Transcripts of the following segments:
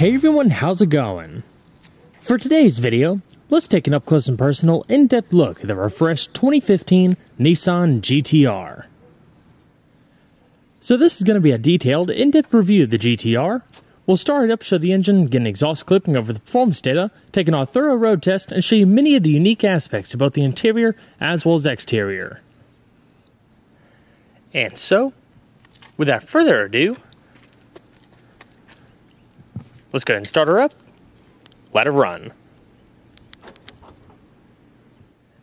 Hey everyone, how's it going? For today's video, let's take an up-close and personal, in-depth look at the refreshed 2015 Nissan GT-R. So this is going to be a detailed, in-depth review of the GT-R. We'll start it up, show the engine, get an exhaust clipping over the performance data, take a thorough road test, and show you many of the unique aspects of both the interior as well as exterior. And so, without further ado, let's go ahead and start her up, let her run.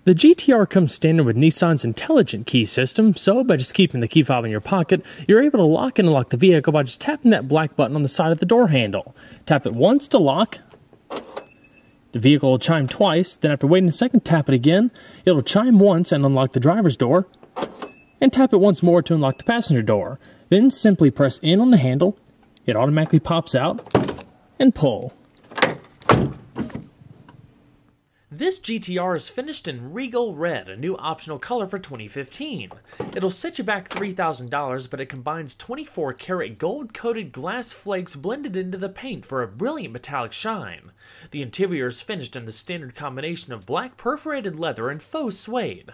The GT-R comes standard with Nissan's intelligent key system, so by just keeping the key fob in your pocket, you're able to lock and unlock the vehicle by just tapping that black button on the side of the door handle. Tap it once to lock. The vehicle will chime twice, then after waiting a second, tap it again. It'll chime once and unlock the driver's door, and tap it once more to unlock the passenger door. Then simply press in on the handle, it automatically pops out, and pull. This GT-R is finished in Regal Red, a new optional color for 2015. It'll set you back $3,000, but it combines 24-karat gold-coated glass flakes blended into the paint for a brilliant metallic shine. The interior is finished in the standard combination of black perforated leather and faux suede.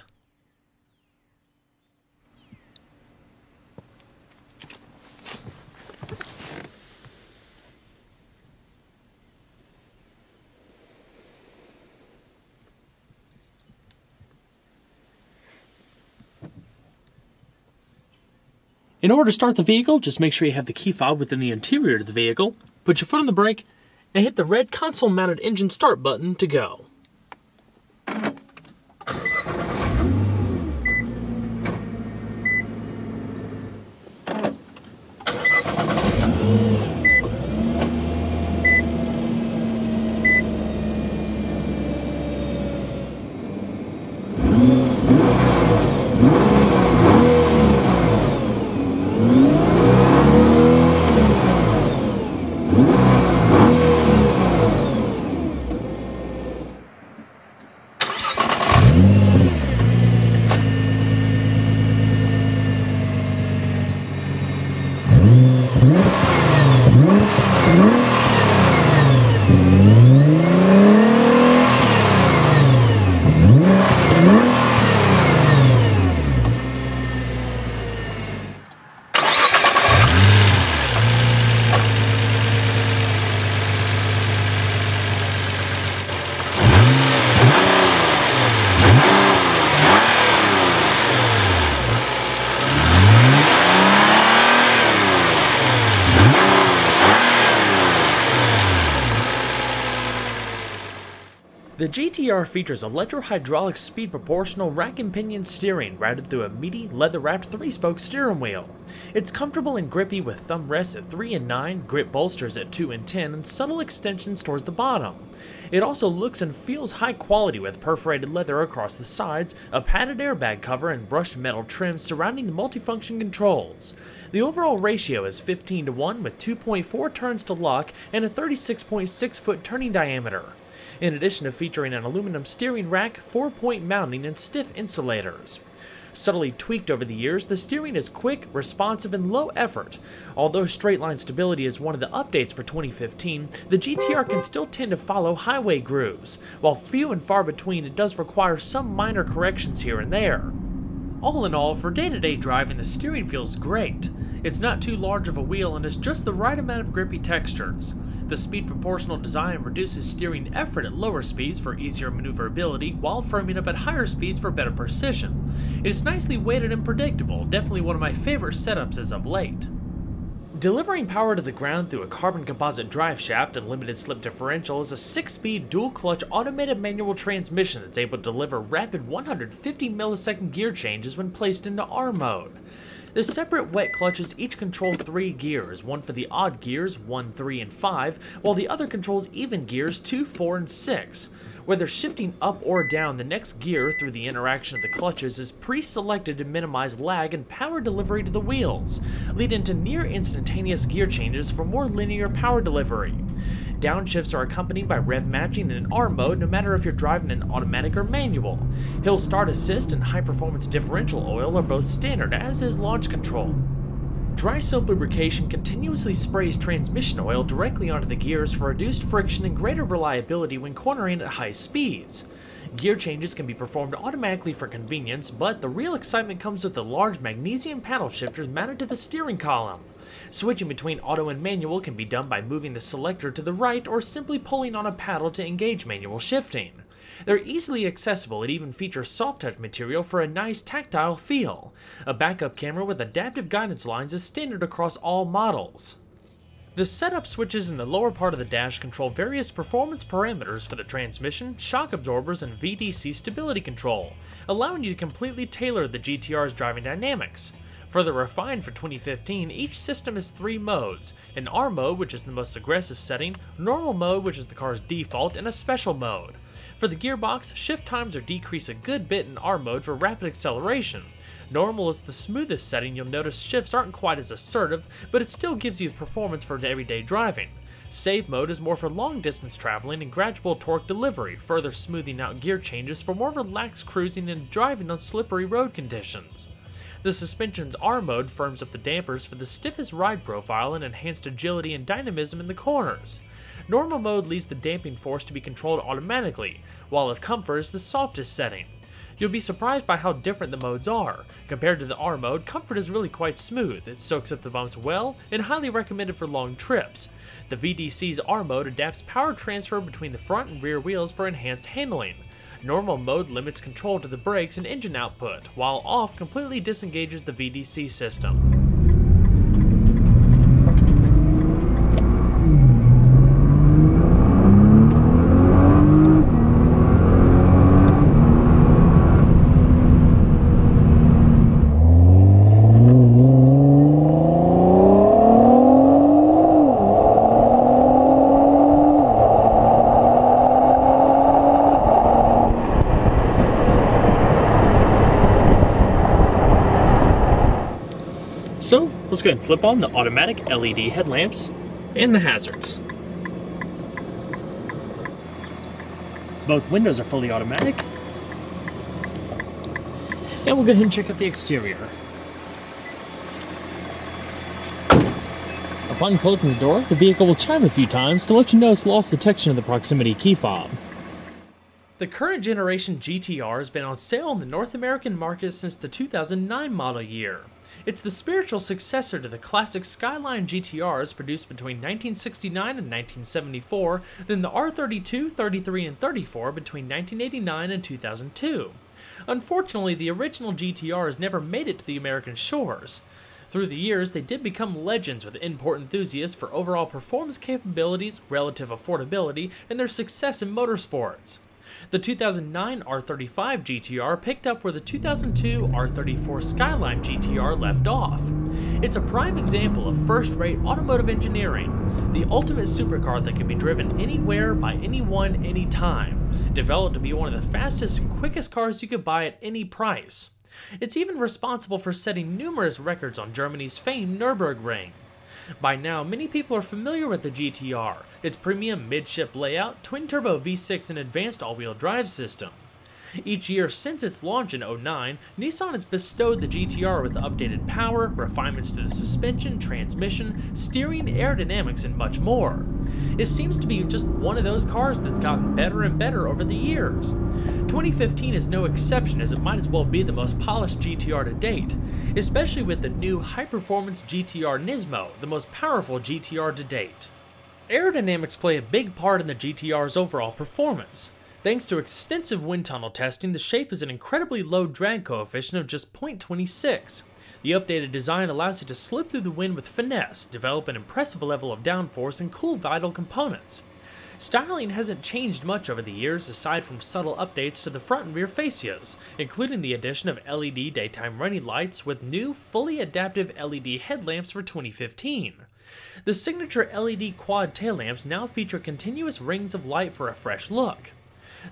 In order to start the vehicle, just make sure you have the key fob within the interior of the vehicle, put your foot on the brake, and hit the red console-mounted engine start button to go. The GT-R features electro-hydraulic speed proportional rack and pinion steering routed through a meaty, leather-wrapped 3-spoke steering wheel. It's comfortable and grippy with thumb rests at 3 and 9, grip bolsters at 2 and 10, and subtle extensions towards the bottom. It also looks and feels high quality with perforated leather across the sides, a padded airbag cover, and brushed metal trim surrounding the multifunction controls. The overall ratio is 15:1 with 2.4 turns to lock and a 36.6-foot turning diameter. In addition to featuring an aluminum steering rack, 4-point mounting, and stiff insulators. Subtly tweaked over the years, the steering is quick, responsive, and low effort. Although straight line stability is one of the updates for 2015, the GT-R can still tend to follow highway grooves. While few and far between, it does require some minor corrections here and there. All in all, for day-to-day driving, the steering feels great. It's not too large of a wheel and has just the right amount of grippy textures. The speed proportional design reduces steering effort at lower speeds for easier maneuverability, while firming up at higher speeds for better precision. It is nicely weighted and predictable, definitely one of my favorite setups as of late. Delivering power to the ground through a carbon composite drive shaft and limited slip differential is a 6-speed dual-clutch automated manual transmission that's able to deliver rapid 150 millisecond gear changes when placed into R mode. The separate wet clutches each control 3 gears, one for the odd gears 1, 3, and 5, while the other controls even gears 2, 4, and 6. Whether shifting up or down, the next gear through the interaction of the clutches is pre-selected to minimize lag and power delivery to the wheels, leading to near instantaneous gear changes for more linear power delivery. Downshifts are accompanied by rev matching in R mode no matter if you're driving an automatic or manual. Hill start assist and high performance differential oil are both standard, as is launch control. Dry soap lubrication continuously sprays transmission oil directly onto the gears for reduced friction and greater reliability when cornering at high speeds. Gear changes can be performed automatically for convenience, but the real excitement comes with the large magnesium paddle shifters mounted to the steering column. Switching between auto and manual can be done by moving the selector to the right or simply pulling on a paddle to engage manual shifting. They're easily accessible and even feature soft touch material for a nice tactile feel. A backup camera with adaptive guidance lines is standard across all models. The setup switches in the lower part of the dash control various performance parameters for the transmission, shock absorbers, and VDC stability control, allowing you to completely tailor the GTR's driving dynamics. Further refined for 2015, each system has 3 modes: an R mode, which is the most aggressive setting, normal mode, which is the car's default, and a special mode. For the gearbox, shift times are decreased a good bit in R mode for rapid acceleration. Normal is the smoothest setting. You'll notice shifts aren't quite as assertive, but it still gives you performance for everyday driving. Save mode is more for long distance traveling and gradual torque delivery, further smoothing out gear changes for more relaxed cruising and driving on slippery road conditions. The suspension's R mode firms up the dampers for the stiffest ride profile and enhanced agility and dynamism in the corners. Normal mode leaves the damping force to be controlled automatically, while comfort is the softest setting. You'll be surprised by how different the modes are. Compared to the R mode, comfort is really quite smooth. It soaks up the bumps well and highly recommended for long trips. The VDC's R mode adapts power transfer between the front and rear wheels for enhanced handling. Normal mode limits control to the brakes and engine output, while off completely disengages the VDC system. So, let's go ahead and flip on the automatic LED headlamps and the hazards. Both windows are fully automatic. And we'll go ahead and check out the exterior. Upon closing the door, the vehicle will chime a few times to let you know it's lost detection of the proximity key fob. The current generation GTR has been on sale in the North American market since the 2009 model year. It's the spiritual successor to the classic Skyline GTRs produced between 1969 and 1974, then the R32, 33, and 34 between 1989 and 2002. Unfortunately, the original GTRs never made it to the American shores. Through the years, they did become legends with import enthusiasts for overall performance capabilities, relative affordability, and their success in motorsports. The 2009 R35 GTR picked up where the 2002 R34 Skyline GTR left off. It's a prime example of first-rate automotive engineering, the ultimate supercar that can be driven anywhere by anyone, anytime, developed to be one of the fastest and quickest cars you could buy at any price. It's even responsible for setting numerous records on Germany's famed Nürburgring. By now, many people are familiar with the GTR, its premium midship layout, twin-turbo V6 and advanced all-wheel drive system. Each year since its launch in 2009, Nissan has bestowed the GTR with updated power, refinements to the suspension, transmission, steering, aerodynamics, and much more. It seems to be just one of those cars that's gotten better and better over the years. 2015 is no exception, as it might as well be the most polished GTR to date, especially with the new high-performance GTR Nismo, the most powerful GTR to date. Aerodynamics play a big part in the GTR's overall performance. Thanks to extensive wind tunnel testing, the shape is an incredibly low drag coefficient of just 0.26. The updated design allows it to slip through the wind with finesse, develop an impressive level of downforce, and cool vital components. Styling hasn't changed much over the years aside from subtle updates to the front and rear fascias, including the addition of LED daytime running lights with new, fully adaptive LED headlamps for 2015. The signature LED quad tail lamps now feature continuous rings of light for a fresh look.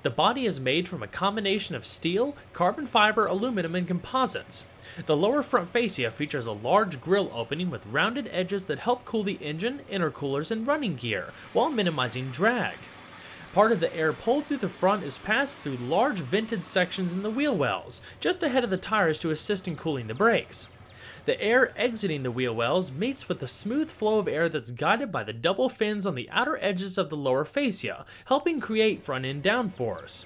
The body is made from a combination of steel, carbon fiber, aluminum, and composites. The lower front fascia features a large grille opening with rounded edges that help cool the engine, intercoolers, and running gear, while minimizing drag. Part of the air pulled through the front is passed through large vented sections in the wheel wells, just ahead of the tires to assist in cooling the brakes. The air exiting the wheel wells meets with the smooth flow of air that's guided by the double fins on the outer edges of the lower fascia, helping create front-end downforce.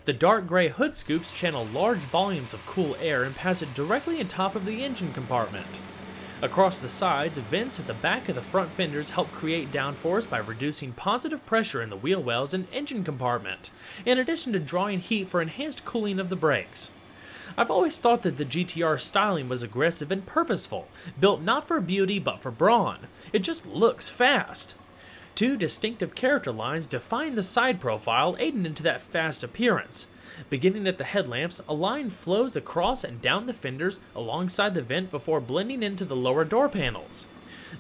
The dark gray hood scoops channel large volumes of cool air and pass it directly on top of the engine compartment. Across the sides, vents at the back of the front fenders help create downforce by reducing positive pressure in the wheel wells and engine compartment, in addition to drawing heat for enhanced cooling of the brakes. I've always thought that the GTR styling was aggressive and purposeful, built not for beauty but for brawn. It just looks fast. Two distinctive character lines define the side profile, aiding into that fast appearance. Beginning at the headlamps, a line flows across and down the fenders alongside the vent before blending into the lower door panels.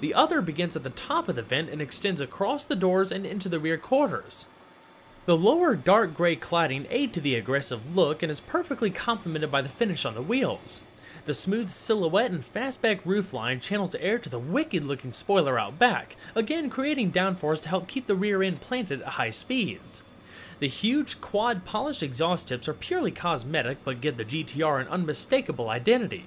The other begins at the top of the vent and extends across the doors and into the rear quarters. The lower dark gray cladding aid to the aggressive look and is perfectly complemented by the finish on the wheels. The smooth silhouette and fastback roofline channels air to the wicked-looking spoiler out back, again creating downforce to help keep the rear end planted at high speeds. The huge quad-polished exhaust tips are purely cosmetic but give the GTR an unmistakable identity.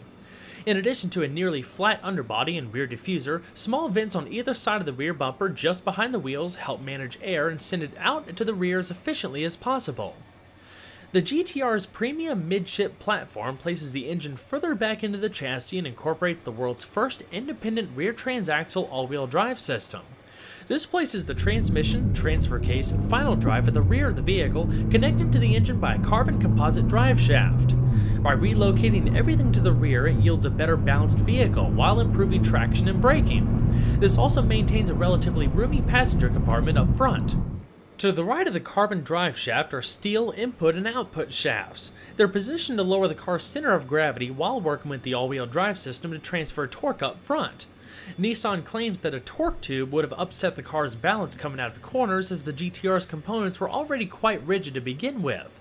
In addition to a nearly flat underbody and rear diffuser, small vents on either side of the rear bumper just behind the wheels help manage air and send it out to the rear as efficiently as possible. The GTR's premium midship platform places the engine further back into the chassis and incorporates the world's first independent rear transaxle all-wheel drive system. This places the transmission, transfer case, and final drive at the rear of the vehicle, connected to the engine by a carbon composite drive shaft. By relocating everything to the rear, it yields a better balanced vehicle while improving traction and braking. This also maintains a relatively roomy passenger compartment up front. To the right of the carbon drive shaft are steel input and output shafts. They're positioned to lower the car's center of gravity while working with the all-wheel drive system to transfer torque up front. Nissan claims that a torque tube would have upset the car's balance coming out of the corners, as the GTR's components were already quite rigid to begin with.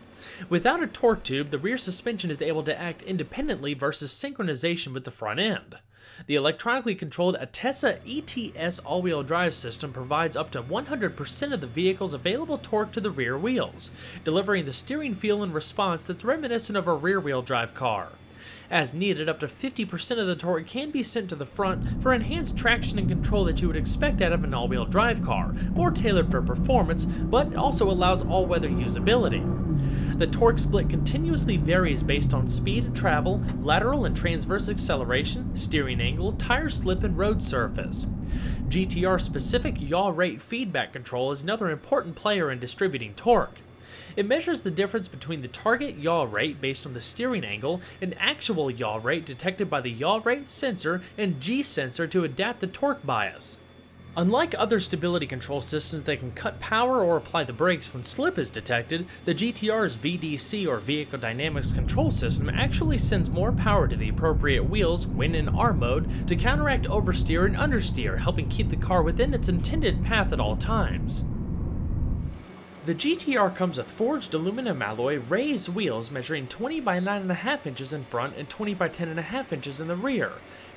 Without a torque tube, the rear suspension is able to act independently versus synchronization with the front end. The electronically controlled Atessa ETS all-wheel drive system provides up to 100% of the vehicle's available torque to the rear wheels, delivering the steering feel and response that's reminiscent of a rear-wheel drive car. As needed, up to 50% of the torque can be sent to the front for enhanced traction and control that you would expect out of an all-wheel drive car, more tailored for performance, but also allows all-weather usability. The torque split continuously varies based on speed and travel, lateral and transverse acceleration, steering angle, tire slip, and road surface. GTR-specific yaw rate feedback control is another important player in distributing torque. It measures the difference between the target yaw rate based on the steering angle and actual yaw rate detected by the yaw rate sensor and G-sensor to adapt the torque bias. Unlike other stability control systems that can cut power or apply the brakes when slip is detected, the GTR's VDC or Vehicle Dynamics Control System actually sends more power to the appropriate wheels when in R mode to counteract oversteer and understeer, helping keep the car within its intended path at all times. The GTR comes with forged aluminum alloy raised wheels measuring 20 by 9.5 inches in front and 20 by 10.5 inches in the rear.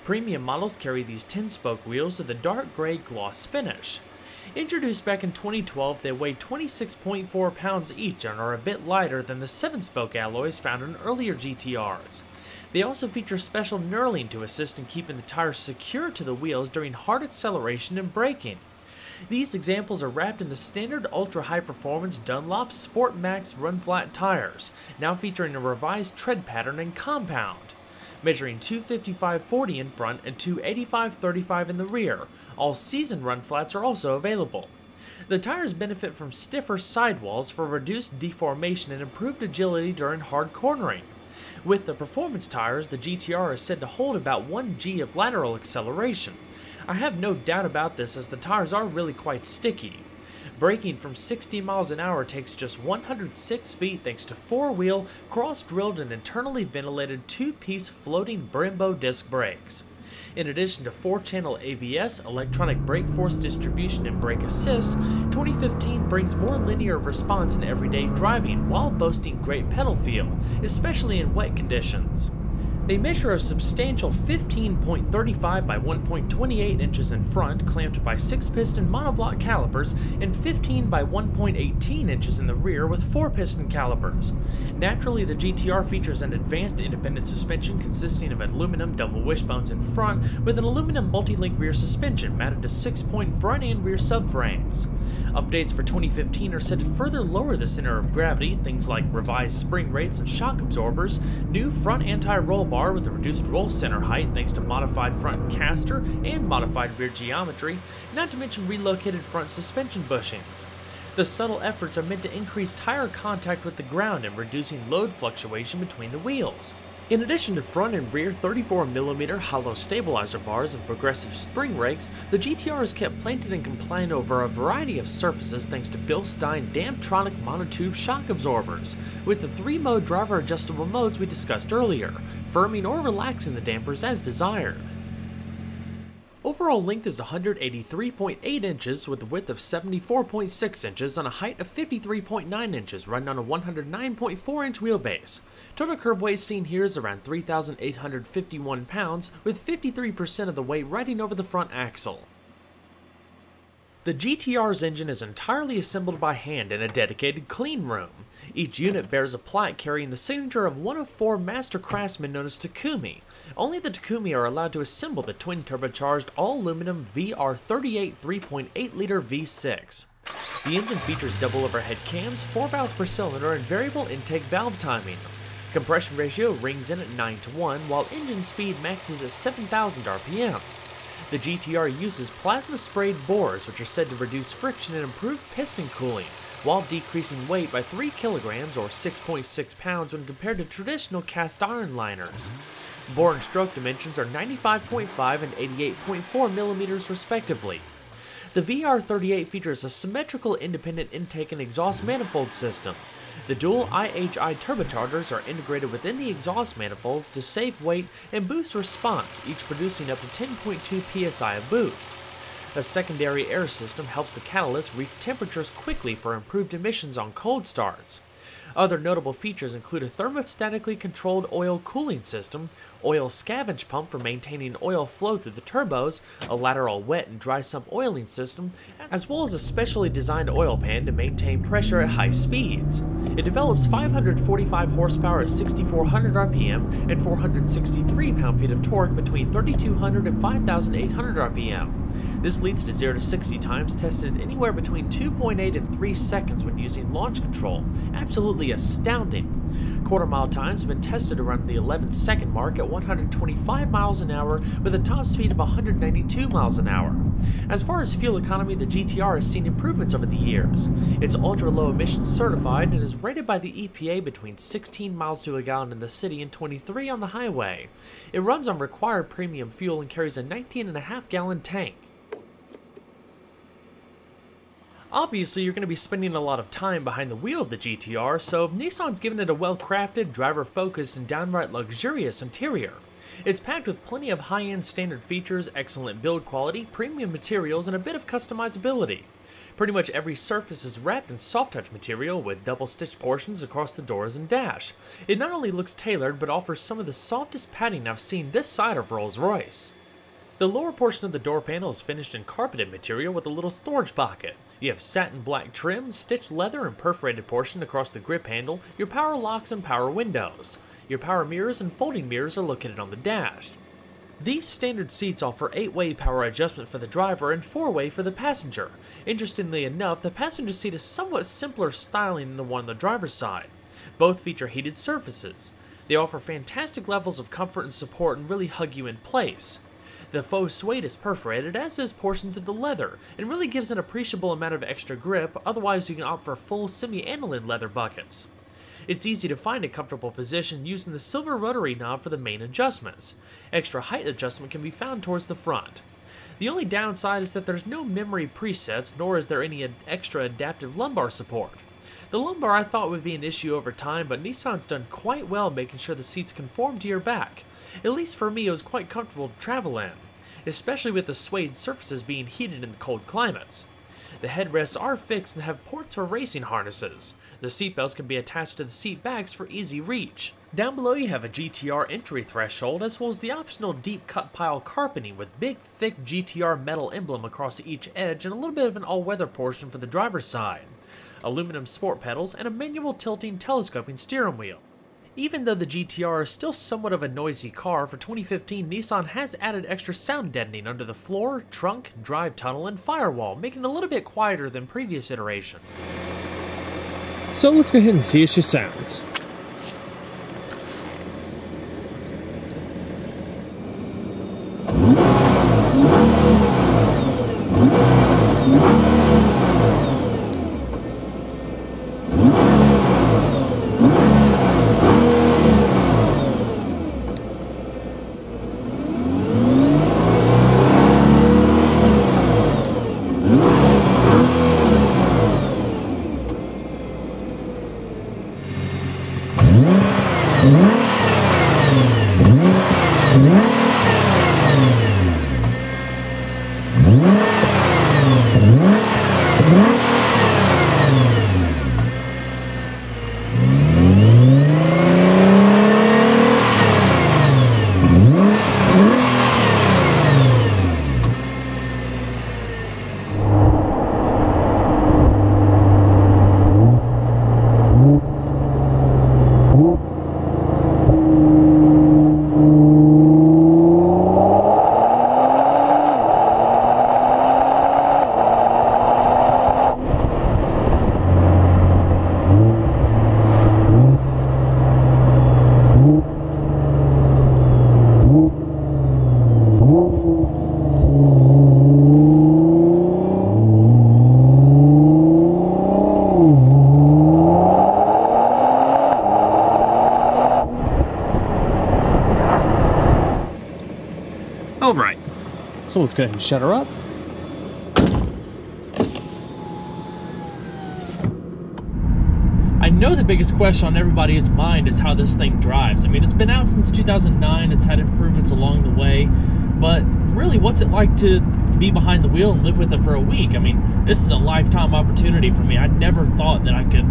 Premium models carry these 10-spoke wheels with a dark gray gloss finish. Introduced back in 2012, they weigh 26.4 pounds each and are a bit lighter than the 7-spoke alloys found in earlier GTRs. They also feature special knurling to assist in keeping the tires secure to the wheels during hard acceleration and braking. These examples are wrapped in the standard ultra-high-performance Dunlop Sport Max Run Flat tires, now featuring a revised tread pattern and compound. Measuring 255/40 in front and 285/35 in the rear, all-season run flats are also available. The tires benefit from stiffer sidewalls for reduced deformation and improved agility during hard cornering. With the performance tires, the GTR is said to hold about 1 G of lateral acceleration. I have no doubt about this, as the tires are really quite sticky. Braking from 60 miles an hour takes just 106 feet thanks to 4-wheel, cross-drilled and internally ventilated 2-piece floating Brembo disc brakes. In addition to 4-channel ABS, electronic brake force distribution, and brake assist, 2015 brings more linear response in everyday driving while boasting great pedal feel, especially in wet conditions. They measure a substantial 15.35 by 1.28 inches in front, clamped by 6-piston monoblock calipers, and 15 by 1.18 inches in the rear with 4-piston calipers. Naturally, the GTR features an advanced independent suspension consisting of aluminum double wishbones in front with an aluminum multi-link rear suspension mounted to 6-point front and rear subframes. Updates for 2015 are set to further lower the center of gravity, things like revised spring rates and shock absorbers, new front anti-roll bar with a reduced roll center height thanks to modified front caster and modified rear geometry, not to mention relocated front suspension bushings. The subtle efforts are meant to increase tire contact with the ground and reducing load fluctuation between the wheels. In addition to front and rear 34mm hollow stabilizer bars and progressive spring brakes, the GTR is kept planted and compliant over a variety of surfaces thanks to Bilstein Damptronic monotube shock absorbers, with the 3-mode driver adjustable modes we discussed earlier, firming or relaxing the dampers as desired. Overall length is 183.8 inches with a width of 74.6 inches and a height of 53.9 inches running on a 109.4 inch wheelbase. Total curb weight seen here is around 3,851 pounds with 53% of the weight riding over the front axle. The GTR's engine is entirely assembled by hand in a dedicated clean room. Each unit bears a plaque carrying the signature of one of 4 master craftsmen known as Takumi. Only the Takumi are allowed to assemble the twin-turbocharged all-aluminum VR38 3.8-liter V6. The engine features double overhead cams, 4 valves per cylinder, and variable intake valve timing. Compression ratio rings in at 9:1, while engine speed maxes at 7,000 RPM. The GTR uses plasma-sprayed bores, which are said to reduce friction and improve piston cooling, while decreasing weight by 3 kilograms or 6.6 pounds when compared to traditional cast iron liners. Bore and stroke dimensions are 95.5 and 88.4 millimeters respectively. The VR38 features a symmetrical independent intake and exhaust manifold system. The dual IHI turbochargers are integrated within the exhaust manifolds to save weight and boost response, each producing up to 10.2 psi of boost. A secondary air system helps the catalyst reach temperatures quickly for improved emissions on cold starts. Other notable features include a thermostatically controlled oil cooling system, oil scavenge pump for maintaining oil flow through the turbos, a lateral wet and dry sump oiling system, as well as a specially designed oil pan to maintain pressure at high speeds. It develops 545 horsepower at 6,400 RPM and 463 pound-feet of torque between 3,200 and 5,800 RPM. This leads to 0 to 60 times tested anywhere between 2.8 and 3 seconds when using launch control. Absolutely astounding. Quarter-mile times have been tested around the 11-second mark at 125 miles an hour with a top speed of 192 miles an hour. As far as fuel economy, the GTR has seen improvements over the years. It's ultra-low emissions certified and is rated by the EPA between 16 miles to a gallon in the city and 23 on the highway. It runs on required premium fuel and carries a 19.5-gallon tank. Obviously, you're going to be spending a lot of time behind the wheel of the GTR, so Nissan's given it a well-crafted, driver-focused, and downright luxurious interior. It's packed with plenty of high-end standard features, excellent build quality, premium materials, and a bit of customizability. Pretty much every surface is wrapped in soft-touch material with double-stitched portions across the doors and dash. It not only looks tailored, but offers some of the softest padding I've seen this side of Rolls-Royce. The lower portion of the door panel is finished in carpeted material with a little storage pocket. You have satin black trim, stitched leather, and perforated portion across the grip handle, your power locks and power windows. Your power mirrors and folding mirrors are located on the dash. These standard seats offer 8-way power adjustment for the driver and 4-way for the passenger. Interestingly enough, the passenger seat is somewhat simpler styling than the one on the driver's side. Both feature heated surfaces. They offer fantastic levels of comfort and support and really hug you in place. The faux suede is perforated, as is portions of the leather, and really gives an appreciable amount of extra grip, otherwise you can opt for full semi-aniline leather buckets. It's easy to find a comfortable position using the silver rotary knob for the main adjustments. Extra height adjustment can be found towards the front. The only downside is that there's no memory presets, nor is there any extra adaptive lumbar support. The lumbar I thought would be an issue over time, but Nissan's done quite well making sure the seats conform to your back. At least for me, it was quite comfortable to travel in, especially with the suede surfaces being heated in the cold climates. The headrests are fixed and have ports for racing harnesses. The seatbelts can be attached to the seat backs for easy reach. Down below you have a GTR entry threshold, as well as the optional deep cut pile carpeting with big thick GTR metal emblem across each edge and a little bit of an all-weather portion for the driver's side. Aluminum sport pedals and a manual tilting telescoping steering wheel. Even though the GTR is still somewhat of a noisy car, for 2015 Nissan has added extra sound deadening under the floor, trunk, drive tunnel, and firewall, making it a little bit quieter than previous iterations. So let's go ahead and see how she sounds. Alright, so let's go ahead and shut her up. I know the biggest question on everybody's mind is how this thing drives. I mean, it's been out since 2009, it's had improvements along the way, but really, what's it like to be behind the wheel and live with it for a week? I mean, this is a lifetime opportunity for me. I never thought that I could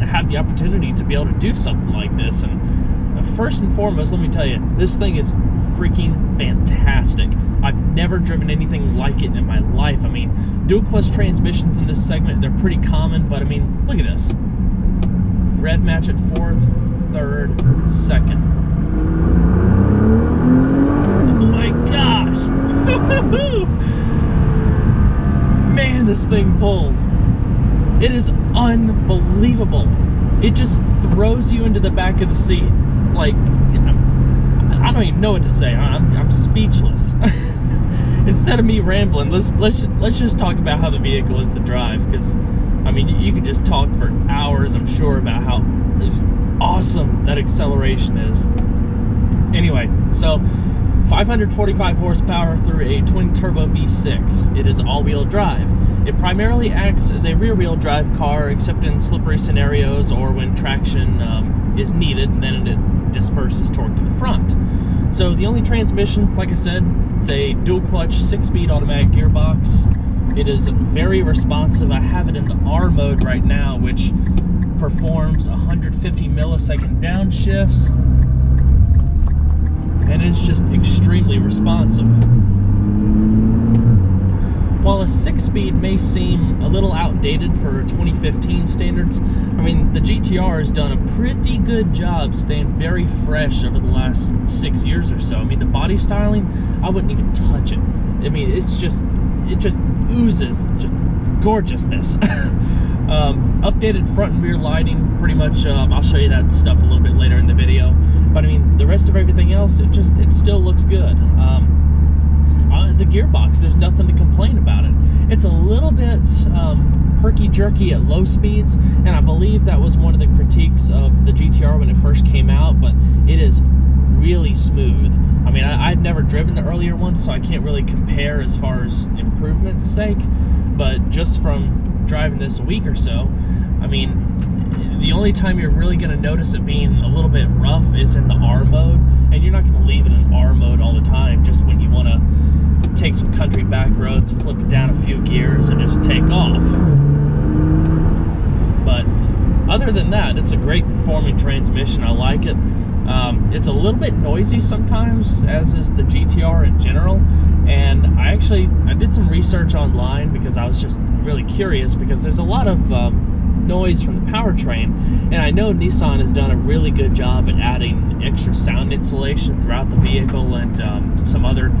have the opportunity to be able to do something like this, and first and foremost, let me tell you, this thing is freaking fantastic. I've never driven anything like it in my life. I mean, dual clutch transmissions in this segment, they're pretty common, but I mean, look at this. Rev match at 4th, 3rd, 2nd. Oh my gosh! Man, this thing pulls. It is unbelievable. It just throws you into the back of the seat. Like, I don't even know what to say. I'm speechless. Instead of me rambling, let's just talk about how the vehicle is to drive, because I mean, you could just talk for hours, I'm sure, about how just awesome that acceleration is. Anyway, so 545 horsepower through a twin-turbo V6. It is all-wheel drive. It primarily acts as a rear-wheel drive car, except in slippery scenarios or when traction is needed, and then it disperses torque to the front. So the only transmission, like I said, it's a dual-clutch 6-speed automatic gearbox. It is very responsive. I have it in the R mode right now, which performs 150 millisecond downshifts, and it's just extremely responsive. While a 6-speed may seem a little outdated for 2015 standards, I mean, the GTR has done a pretty good job staying very fresh over the last 6 years or so. I mean, the body styling, I wouldn't even touch it. I mean, it just oozes just gorgeousness. Updated front and rear lighting, pretty much. I'll show you that stuff a little bit later in the video. But I mean, the rest of everything else, it still looks good. The gearbox, there's nothing to complain about it. It's a little bit herky-jerky at low speeds, and I believe that was one of the critiques of the GTR when it first came out, but it is really smooth. I mean, I've never driven the earlier ones, so I can't really compare as far as improvement's sake, but just from driving this a week or so, I mean, the only time you're really going to notice it being a little bit rough is in the R mode, and you're not going to leave it in R mode all the time, just when you want to take some country back roads, flip it down a few gears, and just take off. But other than that, it's a great performing transmission. I like it. It's a little bit noisy sometimes, as is the GTR in general. And I did some research online because I was just really curious, because there's a lot of noise from the powertrain, and I know Nissan has done a really good job at adding extra sound insulation throughout the vehicle and some other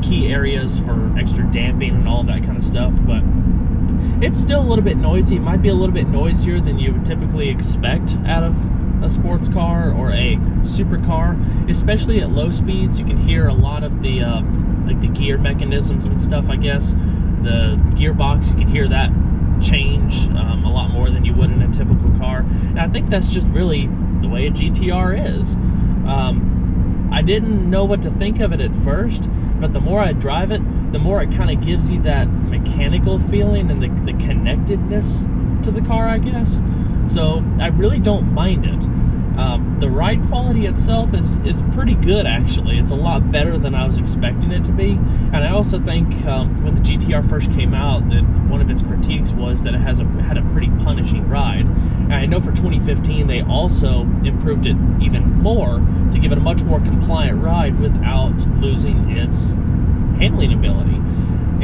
key areas for extra damping and all that kind of stuff, but it's still a little bit noisy. It might be a little bit noisier than you would typically expect out of a sports car or a supercar, especially at low speeds. You can hear a lot of the like the gear mechanisms and stuff, I guess. The gearbox, you can hear that change a lot more than you would in a typical car. And I think that's just really the way a GTR is. I didn't know what to think of it at first, but the more I drive it, the more it kind of gives you that mechanical feeling and the connectedness to the car, I guess. So I really don't mind it. The ride quality itself is pretty good, actually. It's a lot better than I was expecting it to be. And I also think when the GTR first came out, that one of its critiques was that it had a pretty punishing ride. And I know for 2015 they also improved it even more to give it a much more compliant ride without losing its handling ability.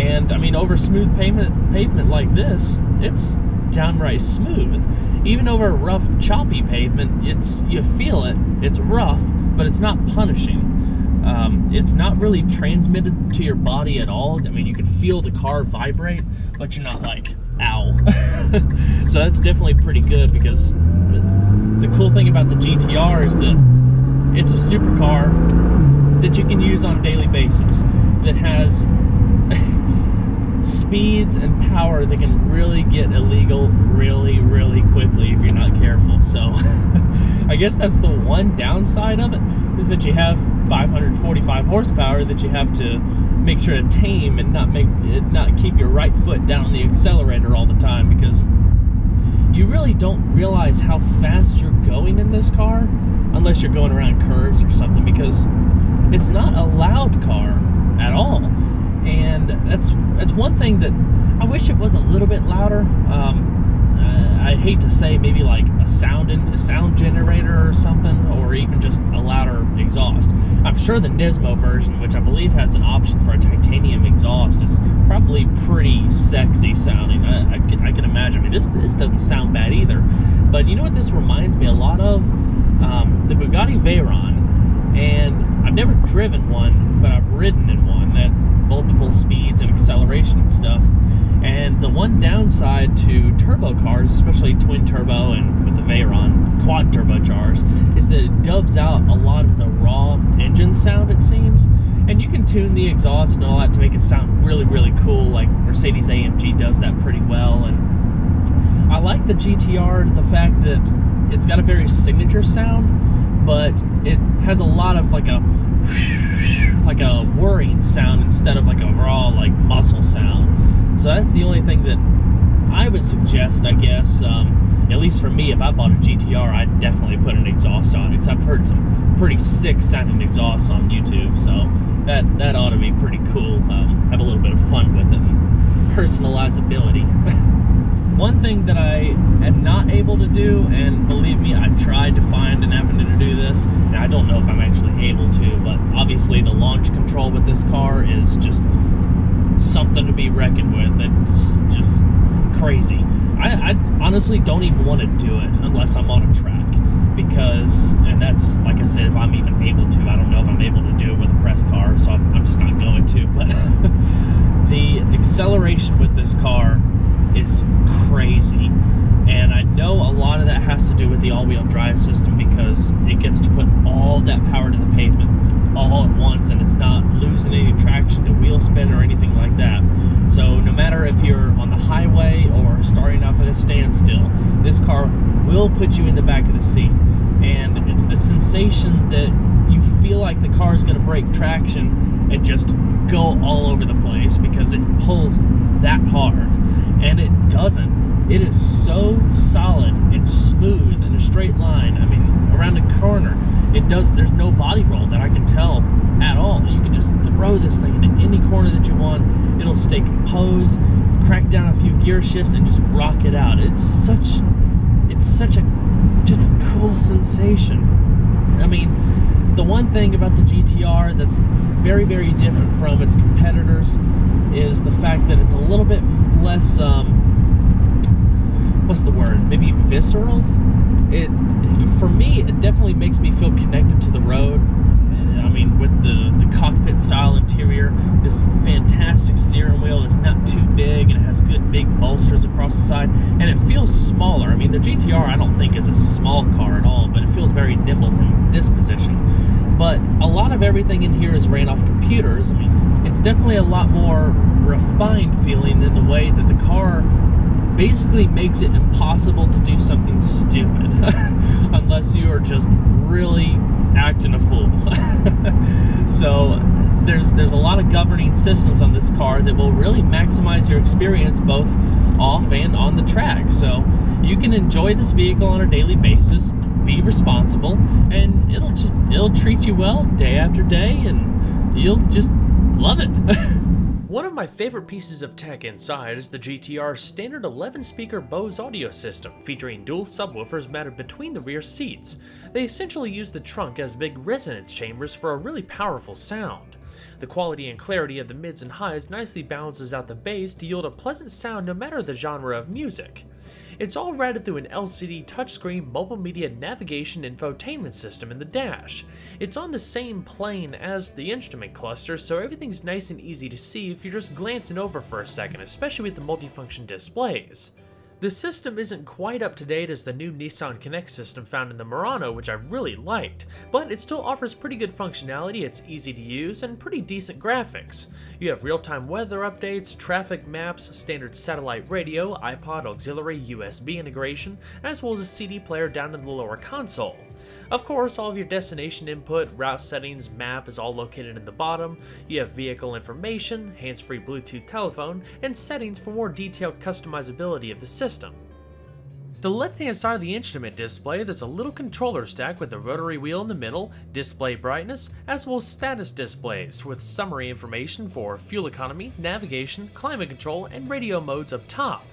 And I mean, over smooth pavement like this, it's downright smooth. Even over rough, choppy pavement, you feel it. It's rough, but it's not punishing. It's not really transmitted to your body at all. I mean, you can feel the car vibrate, but you're not like, ow. So that's definitely pretty good, because the cool thing about the GTR is that it's a supercar that you can use on a daily basis, that has speeds and power that can really get illegal really, really quickly if you're not careful. So I guess that's the one downside of it, is that you have 545 horsepower that you have to make sure to tame and not keep your right foot down on the accelerator all the time, because you really don't realize how fast you're going in this car unless you're going around curves or something, because it's not a loud car at all. And that's one thing that I wish it was a little bit louder. I hate to say maybe like a sound generator or something, or even just a louder exhaust. I'm sure the Nismo version, which I believe has an option for a titanium exhaust, is probably pretty sexy sounding. I can imagine. I mean, this doesn't sound bad either. But you know what this reminds me a lot of? The Bugatti Veyron. And I've never driven one, but I've ridden in one at multiple speeds and acceleration and stuff. And the one downside to turbo cars, especially twin turbo and with the Veyron quad turbocharged, is that it dubs out a lot of the raw engine sound, it seems. And you can tune the exhaust and all that to make it sound really, really cool, like Mercedes AMG does that pretty well. And I like the GTR, the fact that it's got a very signature sound, but it has a lot of like a whirring sound instead of like a raw, like muscle sound. So that's the only thing that I would suggest, I guess. At least for me, if I bought a GTR, I'd definitely put an exhaust on it, because I've heard some pretty sick sounding exhausts on YouTube. So that ought to be pretty cool. Have a little bit of fun with it and personalizability. One thing that I am not able to do, and believe me, I tried to find an avenue to do this, and I don't know if I'm actually able to, but obviously the launch control with this car is just something to be reckoned with. It's just crazy. I honestly don't even want to do it unless I'm on a track, because, and that's, like I said, if I'm even able to. I don't know if I'm able to do it with a press car, so I'm just not going to. But the acceleration with this car is crazy, and I know a lot of that has to do with the all-wheel drive system, because it gets to put all that power to the pavement all at once, and it's not losing any traction to wheel spin or anything like that. So no matter if you're on the highway or starting off at a standstill, this car will put you in the back of the seat, and it's the sensation that you feel like the car is going to break traction and just go all over the place, because it pulls that hard. And it doesn't. It is so solid and smooth in a straight line. I mean, around a corner, there's no body roll that I can tell at all. You can just throw this thing into any corner that you want. It'll stay composed, crack down a few gear shifts, and just rock it out. It's it's such just a cool sensation. I mean, the one thing about the GTR that's very, very different from its competitors is the fact that it's a little bit less, what's the word? Maybe visceral? For me, it definitely makes me feel connected to the road. I mean, with the cockpit style interior, this fantastic steering wheel is not too big and it has good big bolsters across the side, and it feels smaller. I mean, the GTR I don't think is a small car at all, but it feels very nimble from this position. But a lot of everything in here is ran off computers. I mean, it's definitely a lot more refined feeling in the way that the car basically makes it impossible to do something stupid unless you are just really acting a fool. So there's a lot of governing systems on this car that will really maximize your experience both off and on the track. So you can enjoy this vehicle on a daily basis, be responsible, and it'll treat you well day after day, and you'll just love it. One of my favorite pieces of tech inside is the GTR's standard 11-speaker Bose audio system, featuring dual subwoofers mounted between the rear seats. They essentially use the trunk as big resonance chambers for a really powerful sound. The quality and clarity of the mids and highs nicely balances out the bass to yield a pleasant sound no matter the genre of music. It's all routed through an LCD touchscreen mobile media navigation infotainment system in the dash. It's on the same plane as the instrument cluster, so everything's nice and easy to see if you're just glancing over for a second, especially with the multifunction displays. The system isn't quite up to date as the new Nissan Connect system found in the Murano, which I really liked, but it still offers pretty good functionality, it's easy to use, and pretty decent graphics. You have real-time weather updates, traffic maps, standard satellite radio, iPod auxiliary, USB integration, as well as a CD player down in the lower console. Of course, all of your destination input, route settings, map is all located in the bottom. You have vehicle information, hands-free Bluetooth telephone, and settings for more detailed customizability of the system. To the left-hand side of the instrument display, there's a little controller stack with a rotary wheel in the middle, display brightness, as well as status displays with summary information for fuel economy, navigation, climate control, and radio modes up top.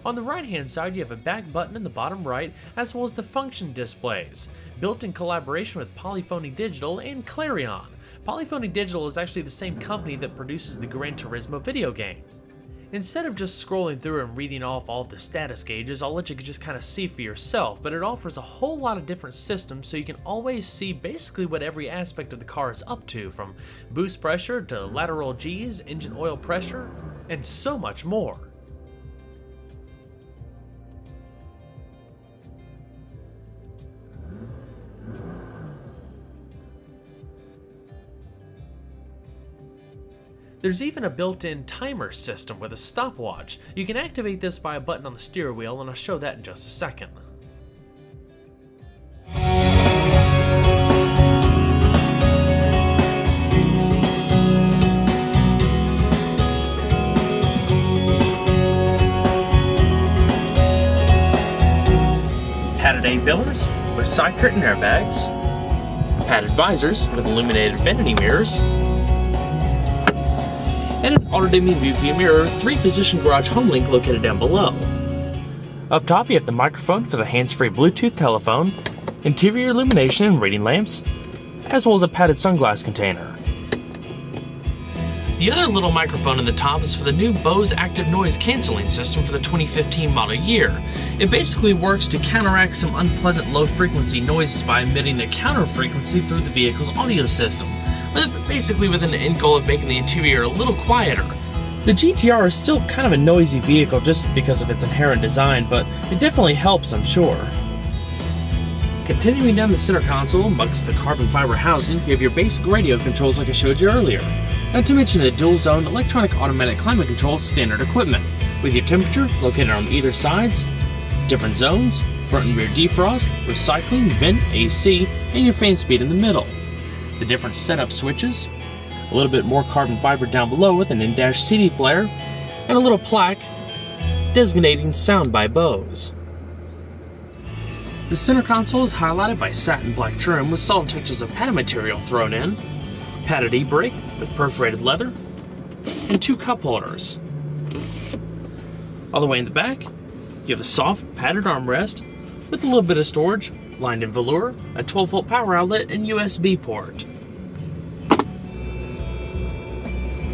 On the right-hand side, you have a back button in the bottom right, as well as the function displays, built in collaboration with Polyphony Digital and Clarion. Polyphony Digital is actually the same company that produces the Gran Turismo video games. Instead of just scrolling through and reading off all of the status gauges, I'll let you just kind of see for yourself, but it offers a whole lot of different systems so you can always see basically what every aspect of the car is up to, from boost pressure to lateral Gs, engine oil pressure, and so much more. There's even a built-in timer system with a stopwatch. You can activate this by a button on the steering wheel, and I'll show that in just a second. Padded A-pillars with side curtain airbags, padded visors with illuminated vanity mirrors, and an auto-dimming view mirror, 3-position garage home link located down below. Up top you have the microphone for the hands-free Bluetooth telephone, interior illumination and reading lamps, as well as a padded sunglass container. The other little microphone in the top is for the new Bose active noise cancelling system for the 2015 model year. It basically works to counteract some unpleasant low-frequency noises by emitting a counter frequency through the vehicle's audio system, basically with an end goal of making the interior a little quieter. The GTR is still kind of a noisy vehicle just because of its inherent design, but it definitely helps, I'm sure. Continuing down the center console, amongst the carbon fiber housing, you have your basic radio controls like I showed you earlier. Not to mention the dual-zone electronic automatic climate control standard equipment, with your temperature located on either sides, different zones, front and rear defrost, recycling, vent, AC, and your fan speed in the middle. The different setup switches, a little bit more carbon fiber down below with an in-dash CD player, and a little plaque designating sound by Bose. The center console is highlighted by satin black trim with solid touches of padded material thrown in, padded e-brake with perforated leather, and 2 cup holders. All the way in the back, you have a soft padded armrest, with a little bit of storage, lined in velour, a 12-volt power outlet, and USB port.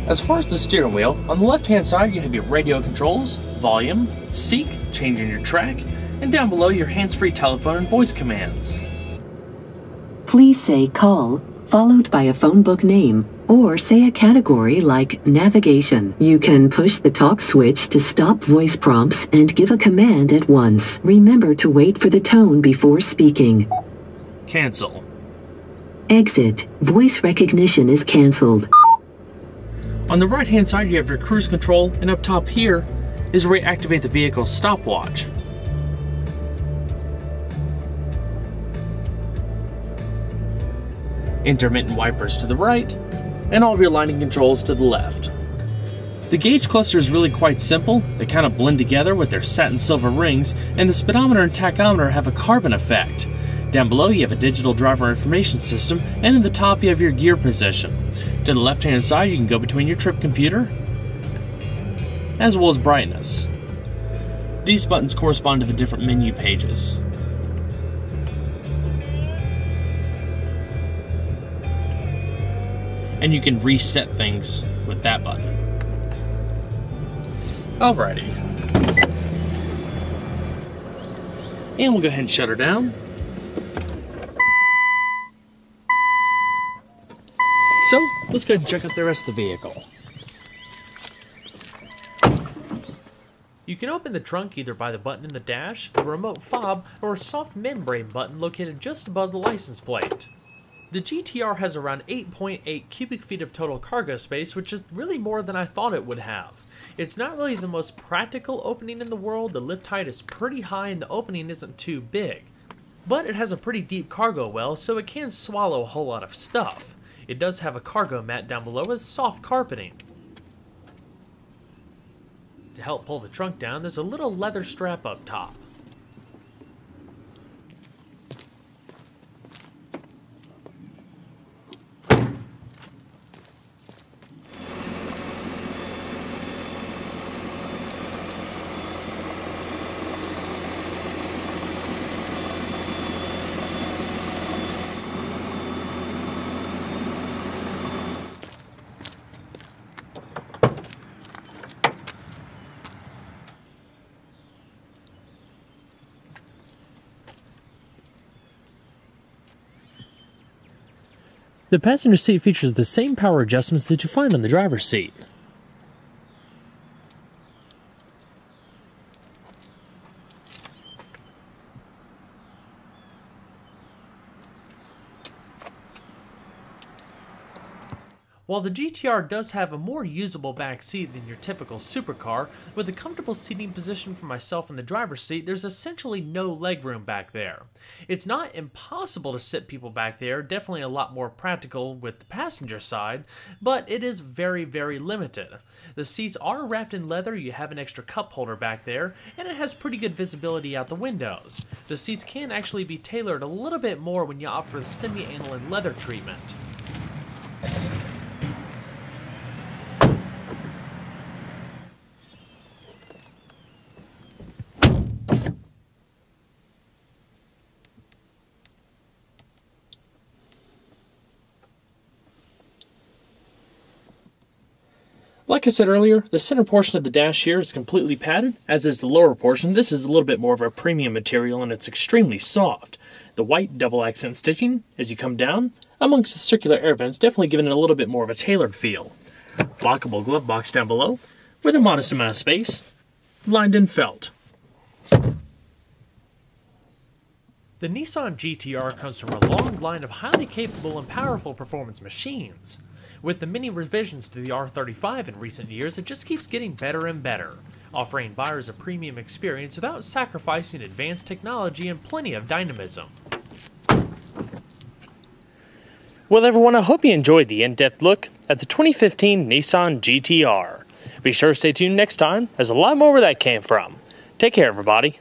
As far as the steering wheel, on the left-hand side you have your radio controls, volume, seek, changing your track, and down below your hands-free telephone and voice commands. Please say call, followed by a phone book name, or say a category like navigation. You can push the talk switch to stop voice prompts and give a command at once. Remember to wait for the tone before speaking. Cancel. Exit. Voice recognition is canceled. On the right-hand side you have your cruise control, and up top here is where you activate the vehicle's stopwatch. Intermittent wipers to the right, and all of your lighting controls to the left. The gauge cluster is really quite simple. They kind of blend together with their satin silver rings, and the speedometer and tachometer have a carbon effect. Down below you have a digital driver information system, and in the top you have your gear position. To the left hand side you can go between your trip computer, as well as brightness. These buttons correspond to the different menu pages. And you can reset things with that button. Alrighty. And we'll go ahead and shut her down. So, let's go ahead and check out the rest of the vehicle. You can open the trunk either by the button in the dash, a remote fob, or a soft membrane button located just above the license plate. The GTR has around 8.8 cubic feet of total cargo space, which is really more than I thought it would have. It's not really the most practical opening in the world. The lift height is pretty high and the opening isn't too big. But it has a pretty deep cargo well, so it can swallow a whole lot of stuff. It does have a cargo mat down below with soft carpeting. To help pull the trunk down, there's a little leather strap up top. The passenger seat features the same power adjustments that you find on the driver's seat. While the GTR does have a more usable back seat than your typical supercar, with a comfortable seating position for myself in the driver's seat, there's essentially no legroom back there. It's not impossible to sit people back there, definitely a lot more practical with the passenger side, but it is very, very limited. The seats are wrapped in leather, you have an extra cup holder back there, and it has pretty good visibility out the windows. The seats can actually be tailored a little bit more when you opt for the semi-aniline leather treatment. Like I said earlier, the center portion of the dash here is completely padded, as is the lower portion. This is a little bit more of a premium material and it's extremely soft. The white double accent stitching as you come down, amongst the circular air vents, definitely giving it a little bit more of a tailored feel. Lockable glove box down below, with a modest amount of space, lined in felt. The Nissan GTR comes from a long line of highly capable and powerful performance machines. With the many revisions to the R35 in recent years, it just keeps getting better and better, offering buyers a premium experience without sacrificing advanced technology and plenty of dynamism. Well everyone, I hope you enjoyed the in-depth look at the 2015 Nissan GTR. Be sure to stay tuned next time, there's a lot more where that came from. Take care everybody.